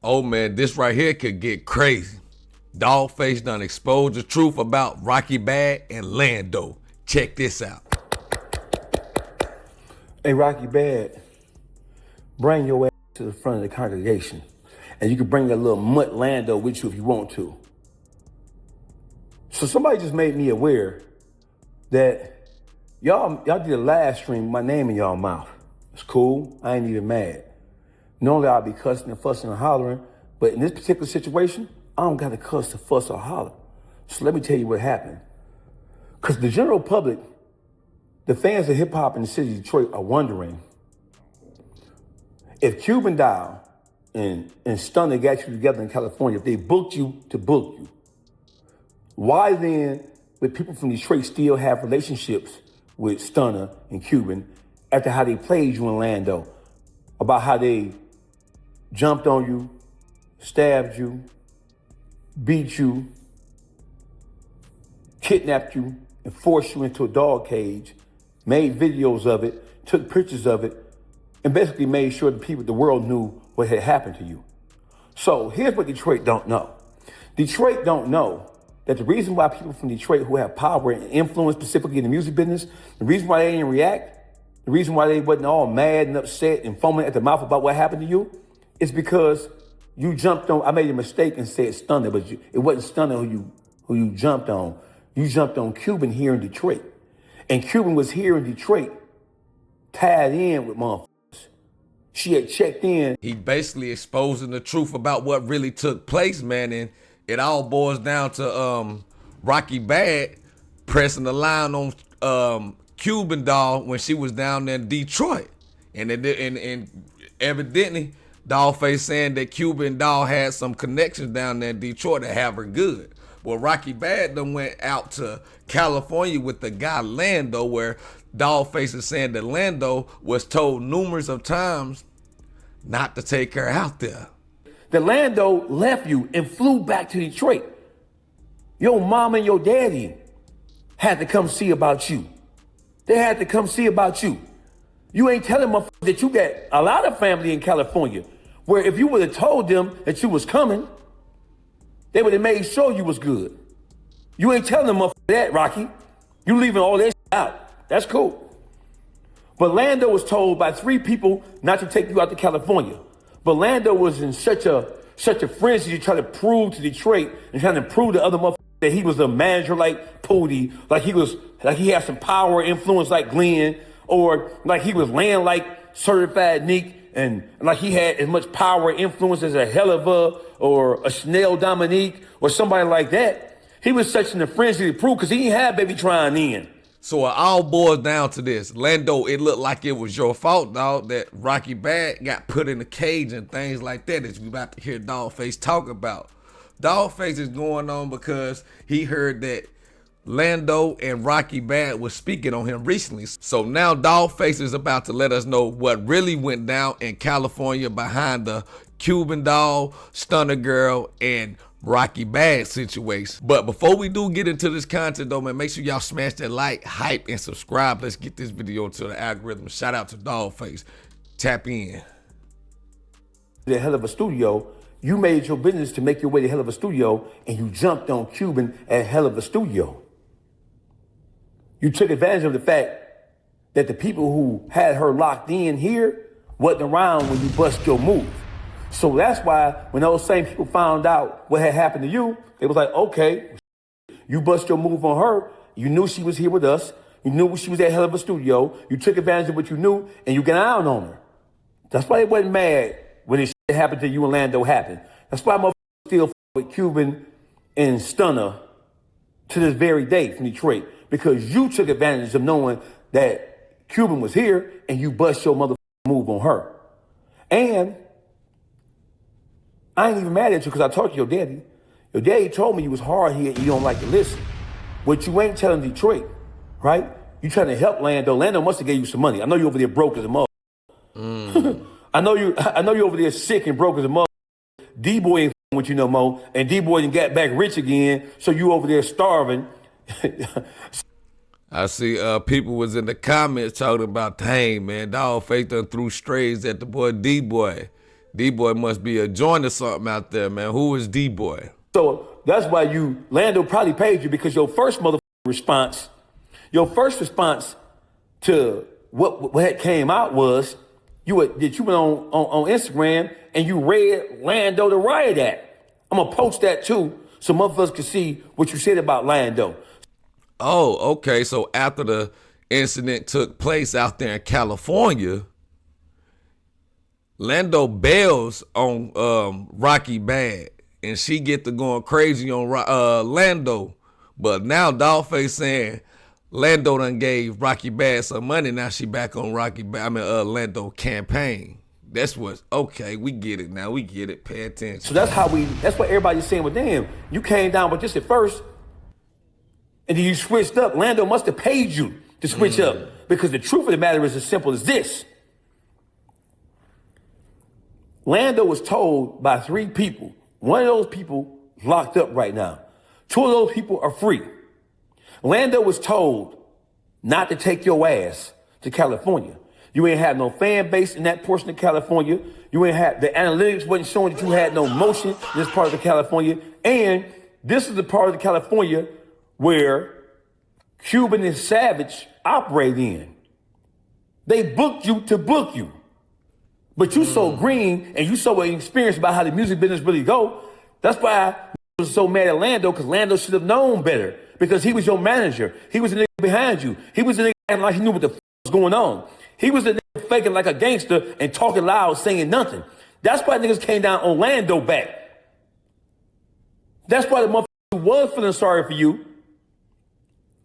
Oh man, this right here could get crazy. Dawgface done exposed the truth about Rocky Badd and Lando. Check this out. Hey, Rocky Badd, bring your ass to the front of the congregation. And you can bring that little mutt Lando with you if you want to. So somebody just made me aware that y'all did a live stream with my name in y'all mouth. It's cool. I ain't even mad. Normally I'll be cussing and fussing and hollering, but in this particular situation, I don't got to cuss or fuss or holler. So let me tell you what happened. Because the general public, the fans of hip hop in the city of Detroit are wondering if Cuban Doll and Stunner got you together in California, if they booked you to book you, why then would people from Detroit still have relationships with Stunner and Cuban after how they played you in Lando, about how they jumped on you, stabbed you, beat you, kidnapped you, and forced you into a dog cage, made videos of it, took pictures of it, and basically made sure the world knew what had happened to you. So here's what Detroit don't know. Detroit don't know that the reason why people from Detroit who have power and influence, specifically in the music business, the reason why they didn't react, the reason why they wasn't all mad and upset and foaming at the mouth about what happened to you, is because you jumped on. I made a mistake and said Stunner, but it wasn't Stunner who you jumped on. You jumped on Cuban here in Detroit, and Cuban was here in Detroit, tied in with motherfuckers. She had checked in. He basically exposing the truth about what really took place, man, and it all boils down to Rocky Badd pressing the line on Cuban Doll when she was down there in Detroit, and evidently Dawgface saying that Cuban Doll had some connections down there in Detroit to have her good. Well, Rocky Badd done went out to California with the guy Lando, where Dawgface is saying that Lando was told numerous of times not to take her out there. The Lando left you and flew back to Detroit. Your mom and your daddy had to come see about you. They had to come see about you. You ain't telling motherfuckers that you got a lot of family in California, where if you would have told them that you was coming, they would have made sure you was good. You ain't telling them motherfuckers that, Rocky. You leaving all that shit out. That's cool. But Lando was told by 3 people not to take you out to California. But Lando was in such a frenzy to try to prove to Detroit and trying to prove to other motherfuckers that he was a manager like Pootie, like he had some power, influence like Glenn, or like he was land like Certified Nick, and like he had as much power and influence as a Helluva or a Chanel Dominique or somebody like that. He was such in a frenzy to prove because he ain't had baby trying in. So it all boils down to this. Lando, it looked like it was your fault, dog, that Rocky Badd got put in a cage and things like that, as we about to hear Dawgface talk about. Dawgface is going on because he heard that Lando and Rocky Badd was speaking on him recently. So now Dawgface is about to let us know what really went down in California behind the Cuban Doll, Stunner Girl, and Rocky Badd situation. But before we do get into this content though, man, make sure y'all smash that like, hype, and subscribe. Let's get this video to the algorithm. Shout out to Dawgface. Tap in. The hell of a studio. You made your business to make your way to hell of a studio, and you jumped on Cuban at hell of a studio. You took advantage of the fact that the people who had her locked in here wasn't around when you bust your move. So that's why when those same people found out what had happened to you, they was like, okay, you bust your move on her. You knew she was here with us. You knew she was at hell of a studio. You took advantage of what you knew, and you got out on her. That's why they wasn't mad when this shit happened to you and Lando happened. That's why motherfuckers still with Cuban and Stunner to this very day from Detroit, because you took advantage of knowing that Cuban was here and you bust your motherfucking move on her. And I ain't even mad at you because I talked to your daddy. Your daddy told me you was hard here and you don't like to listen. What you ain't telling Detroit, right? You trying to help Lando. Lando must have gave you some money. I know you over there broke as a mother. I know you over there sick and broke as a mother. D-Boy ain't with you no more, and D-Boy done got back rich again, so you over there starving. I see people was in the comments talking about, dang, man, Dawgface done threw strays at the boy D-Boy. D-Boy must be a joint or something out there, man. Who is D-Boy? So that's why Lando probably paid you, because your first response to what had came out was you went on Instagram and you read Lando the Riot Act. I'm gonna post that too, so motherfuckers can see what you said about Lando. Oh, okay. So after the incident took place out there in California, Lando bails on Rocky Badd, and she get to going crazy on Lando. But now Dawgface saying Lando done gave Rocky Badd some money. Now she back on Lando campaign. That's what's okay. We get it now. We get it. Pay attention. So that's what everybody's saying. Well, damn, you came down with this at first, and then you switched up. Lando must have paid you to switch up, because the truth of the matter is as simple as this. Lando was told by 3 people. One of those people is locked up right now. 2 of those people are free. Lando was told not to take your ass to California. You ain't have no fan base in that portion of California. You ain't have, the analytics wasn't showing that you had no motion in this part of the California. And this is the part of the California where Cuban and Savage operate in. They booked you to book you. But you so green and you so inexperienced about how the music business really go. That's why I was so mad at Lando, because Lando should have known better, because he was your manager. He was the nigga behind you. He was the nigga acting like he knew what the was going on. He was the nigga faking like a gangster and talking loud, saying nothing. That's why niggas came down on Lando back. That's why the motherfucker who was feeling sorry for you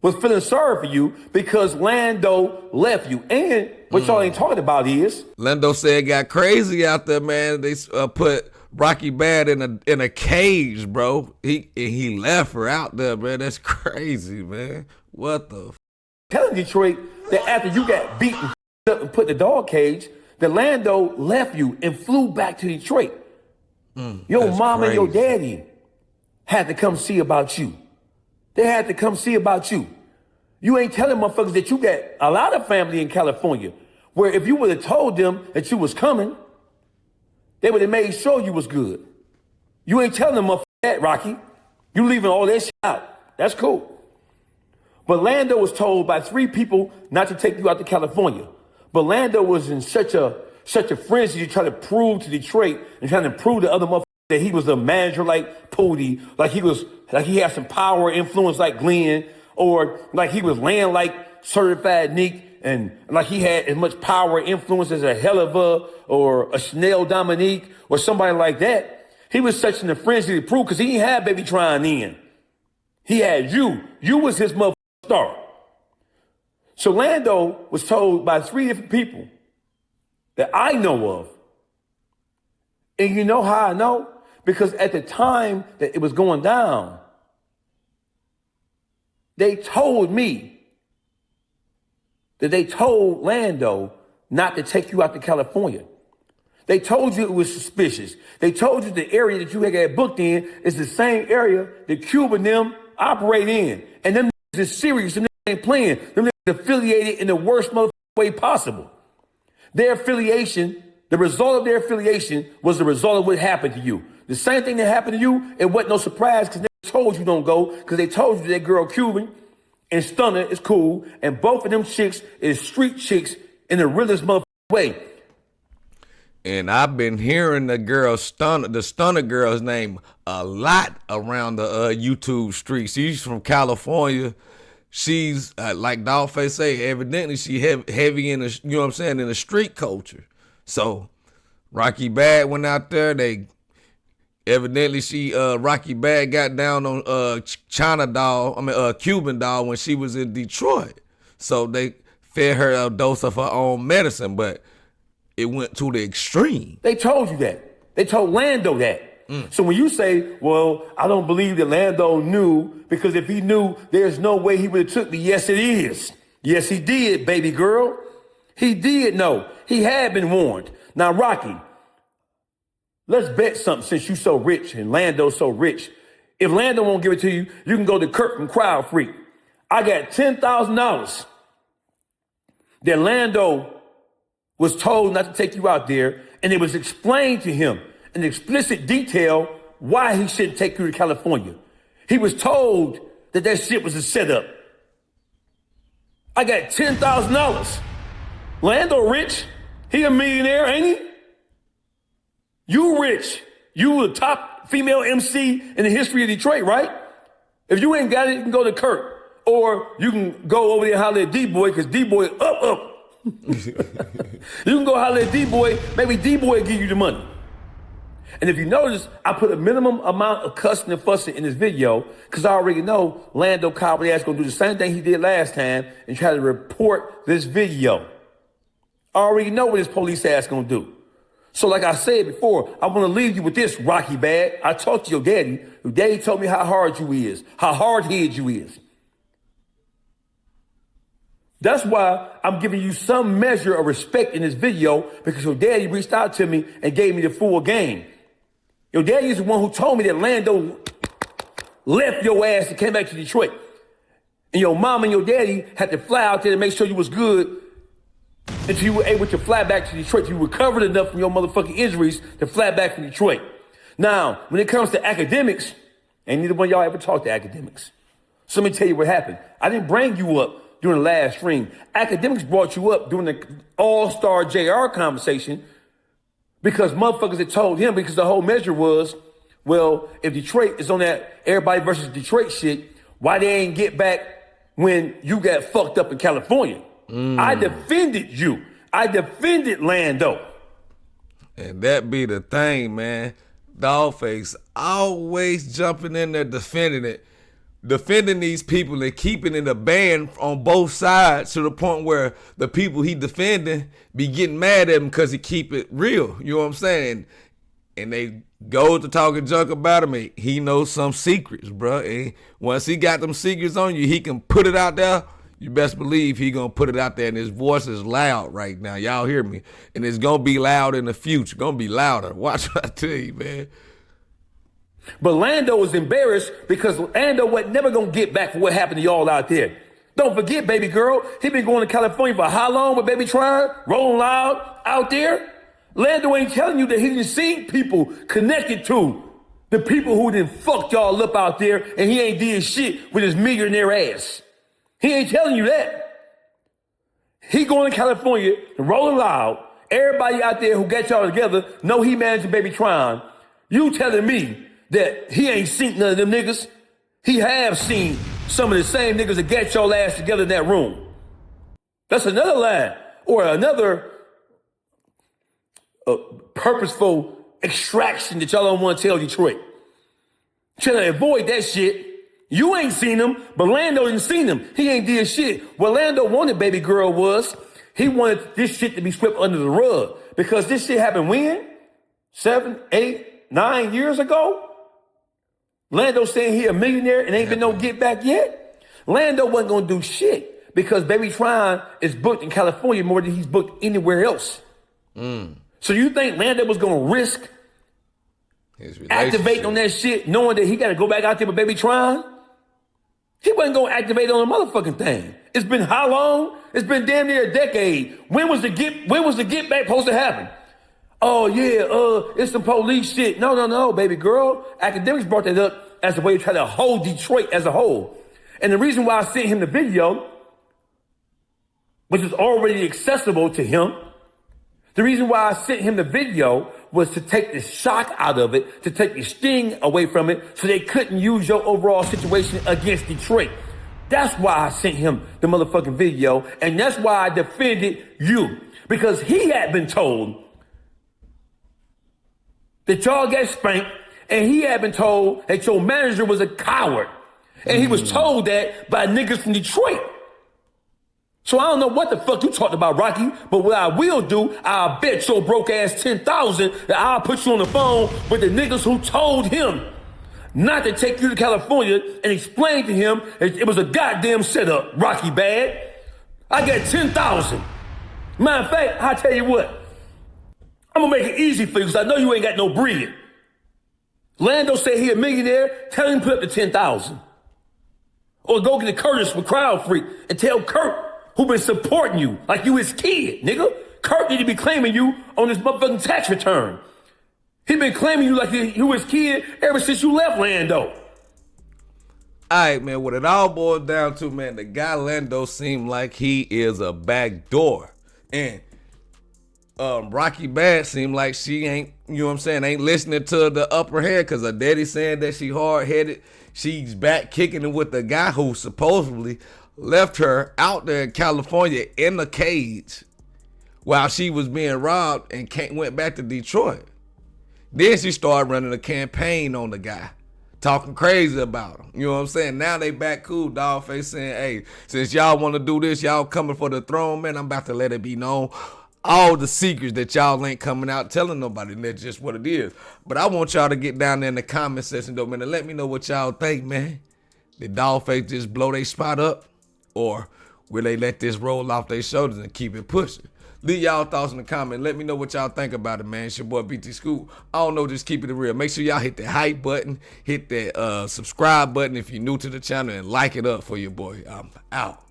was feeling sorry for you, because Lando left you. And what y'all ain't talking about is Lando said it got crazy out there, man. They put Rocky Badd in a cage, bro. He left her out there, man. That's crazy, man. What the? Telling Detroit that after you got beaten up and put in the dog cage, that Lando left you and flew back to Detroit. Your mom and your daddy had to come see about you. They had to come see about you. You ain't telling motherfuckers that you got a lot of family in California, where if you would have told them that you was coming, they would have made sure you was good. You ain't telling them motherfuckers that, Rocky. You leaving all that shit out. That's cool. But Lando was told by 3 people not to take you out to California. But Lando was in such a frenzy to try to prove to Detroit and trying to prove to other motherfuckers that he was a manager like Pootie, like he had some power and influence like Glenn, or like he was laying like Certified Nick, and like he had as much power and influence as a Helluva or a Chanel Dominique or somebody like that. He was such in a frenzy to prove, because he ain't had Baby Trying in. He had you. You was his motherfucking star. So Lando was told by 3 different people that I know of. And you know how I know? Because at the time that it was going down, they told me that they told Lando not to take you out to California. They told you it was suspicious. They told you the area that you had got booked in is the same area that Cuban them operate in. And them is serious, and they ain't playing. Them affiliated in the worst motherfucking way possible. Their affiliation, the result of their affiliation was the result of what happened to you. The same thing that happened to you, it wasn't no surprise, because they told you don't go, because they told you that girl Cuban and Stunner is cool, and both of them chicks is street chicks in the realest motherfucking way. And I've been hearing the Stunner girl's name a lot around the YouTube streets. She's from California. She's like Dawgface say, evidently she heavy in the, you know what I'm saying, in the street culture. So Rocky Badd went out there. Rocky Badd got down on Cuban Doll when she was in Detroit. So they fed her a dose of her own medicine, but it went to the extreme. They told you that. They told Lando that. So when you say, well, I don't believe that Lando knew, because if he knew, there's no way he would have took me. Yes, it is. Yes, he did, baby girl. He did know. He had been warned. Now, Rocky, let's bet something, since you so rich and Lando's so rich. If Lando won't give it to you, you can go to Kirk from Crowd Freak. I got $10,000 that Lando was told not to take you out there, and it was explained to him in explicit detail why he shouldn't take you to California. He was told that shit was a setup. I got $10,000. Lando rich. He a millionaire, ain't he? You rich. You the top female MC in the history of Detroit, right? If you ain't got it, you can go to Kurt. Or you can go over there and holler at D-Boy, because D-Boy up. You can go holler at D-Boy. Maybe D-Boy give you the money. And if you notice, I put a minimum amount of cussing and fussing in this video because I already know Lando cowardly ass gonna do the same thing he did last time and try to report this video. I already know what his police ass gonna do. So like I said before, I want to leave you with this, Rocky Badd. I talked to your daddy. Your daddy told me how hard you is, how hard-headed you is. That's why I'm giving you some measure of respect in this video, because your daddy reached out to me and gave me the full game. Your daddy is the one who told me that Lando left your ass and came back to Detroit. And your mom and your daddy had to fly out there to make sure you was good until you were able to fly back to Detroit. You recovered enough from your motherfucking injuries to fly back from Detroit. Now, when it comes to academics, ain't neither one of y'all ever talked to academics. So let me tell you what happened. I didn't bring you up during the last stream. Academics brought you up during the All-Star JR conversation because motherfuckers had told him, because the whole measure was, well, if Detroit is on that everybody versus Detroit shit, why they ain't get back when you got fucked up in California? I defended you. I defended Lando. And that be the thing, man. Dawgface always jumping in there defending it. Defending these people and keeping it a band on both sides to the point where the people he defending be getting mad at him because he keep it real. You know what I'm saying? And they go to talking junk about him. And he knows some secrets, bro. And once he got them secrets on you, he can put it out there. You best believe he gonna put it out there, and his voice is loud right now. Y'all hear me? And it's gonna be loud in the future. Gonna be louder. Watch what I tell you, man. But Lando was embarrassed because Lando was never gonna get back for what happened to y'all out there. Don't forget, baby girl, he been going to California for how long with Baby Tron, rolling loud out there? Lando ain't telling you that he didn't see people connected to the people who done fucked y'all up out there, and he ain't did shit with his millionaire ass. He ain't telling you that. He going to California and rolling loud. Everybody out there who got y'all together know he managed Baby Tron. You telling me that he ain't seen none of them niggas? He have seen some of the same niggas that got y'all ass together in that room. That's another lie or another purposeful extraction that y'all don't want to tell Detroit. Trying to avoid that shit. You ain't seen him, but Lando didn't seen him. He ain't did shit. What Lando wanted, baby girl, was he wanted this shit to be swept under the rug. Because this shit happened when? 7, 8, 9 years ago? Lando saying he a millionaire and ain't been no get back yet? Lando wasn't gonna do shit because Baby Tron is booked in California more than he's booked anywhere else. So you think Lando was gonna risk activating on that shit knowing that he gotta go back out there with Baby Tron? He wasn't gonna activate on a motherfucking thing. It's been how long? It's been damn near a decade. When was the get back supposed to happen? Oh yeah, it's some police shit. No, baby girl. Academics brought that up as a way to try to hold Detroit as a whole. And the reason why I sent him the video, which is already accessible to him, the reason why I sent him the video was to take the shock out of it, to take the sting away from it, so they couldn't use your overall situation against Detroit. That's why I sent him the motherfucking video, and that's why I defended you. Because he had been told that y'all got spanked, and he had been told that your manager was a coward. And he was told that by niggas from Detroit. So I don't know what the fuck you talked about, Rocky, but what I will do, I'll bet your broke ass 10,000 that I'll put you on the phone with the niggas who told him not to take you to California and explain to him it was a goddamn setup, Rocky Badd. I got 10,000. Matter of fact, I'll tell you what. I'm gonna make it easy for you because I know you ain't got no bread. Lando said he a millionaire, tell him to put up to 10,000. Or go get the Curtis with Crowd Freak and tell Kurt, who been supporting you like you his kid, nigga. Kurt need to be claiming you on this motherfucking tax return. He been claiming you like you his kid ever since you left Lando. All right, man, what it all boils down to, man, the guy Lando seemed like he is a backdoor. And Rocky Badd seemed like she ain't, you know what I'm saying, ain't listening to the upper head because her daddy saying that she hard-headed. She's back kicking it with the guy who supposedly left her out there in California in a cage while she was being robbed and went back to Detroit. Then she started running a campaign on the guy, talking crazy about him. You know what I'm saying? Now they back cool. Dawgface saying, hey, since y'all want to do this, y'all coming for the throne, man, I'm about to let it be known. All the secrets that y'all ain't coming out telling nobody, and that's just what it is. But I want y'all to get down there in the comment section, though, man, and let me know what y'all think, man. Did Dawgface just blow their spot up? Or will they let this roll off their shoulders and keep it pushing? Leave y'all thoughts in the comment. Let me know what y'all think about it, man. It's your boy BT Scoop. I don't know, just keep it real. Make sure y'all hit that hype button, hit that subscribe button if you're new to the channel, and like it up for your boy. I'm out.